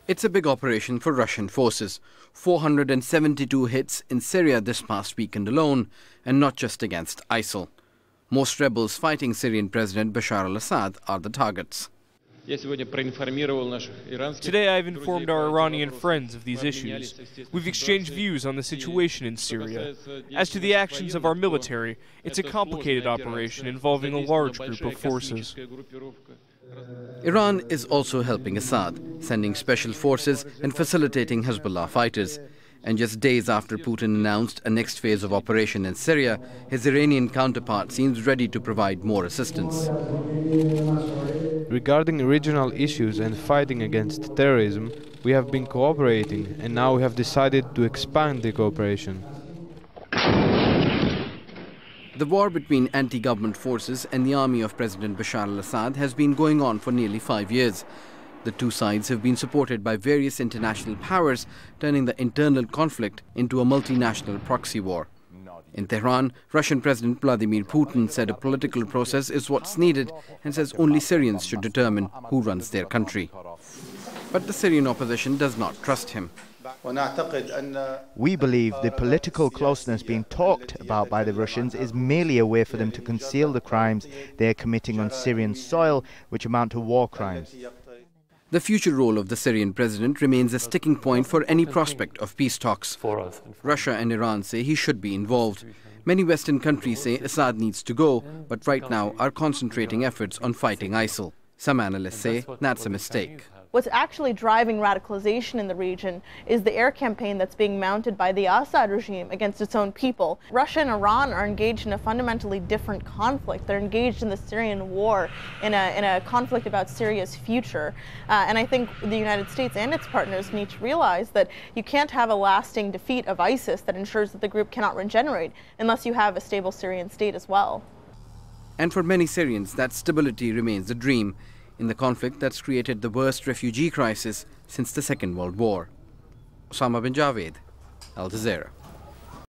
It's a big operation for Russian forces. 472 hits in Syria this past weekend alone, and not just against ISIL. Most rebels fighting Syrian President Bashar al-Assad are the targets. Today I've informed our Iranian friends of these issues. We've exchanged views on the situation in Syria. As to the actions of our military, it's a complicated operation involving a large group of forces. Iran is also helping Assad, sending special forces and facilitating Hezbollah fighters. And just days after Putin announced a next phase of operation in Syria, his Iranian counterpart seems ready to provide more assistance. Regarding regional issues and fighting against terrorism, we have been cooperating, and now we have decided to expand the cooperation. The war between anti-government forces and the army of President Bashar al-Assad has been going on for nearly 5 years. The two sides have been supported by various international powers, turning the internal conflict into a multinational proxy war. In Tehran, Russian President Vladimir Putin said a political process is what's needed and says only Syrians should determine who runs their country. But the Syrian opposition does not trust him. We believe the political closeness being talked about by the Russians is merely a way for them to conceal the crimes they are committing on Syrian soil, which amount to war crimes. The future role of the Syrian president remains a sticking point for any prospect of peace talks. Russia and Iran say he should be involved. Many Western countries say Assad needs to go, but right now are concentrating efforts on fighting ISIL. Some analysts say that's a mistake. What's actually driving radicalization in the region is the air campaign that's being mounted by the Assad regime against its own people. Russia and Iran are engaged in a fundamentally different conflict. They're engaged in the Syrian war, in a conflict about Syria's future. And I think the United States and its partners need to realize that you can't have a lasting defeat of ISIS that ensures that the group cannot regenerate unless you have a stable Syrian state as well. And for many Syrians, that stability remains a dream in the conflict that's created the worst refugee crisis since the Second World War. Osama bin Javed, Al Jazeera.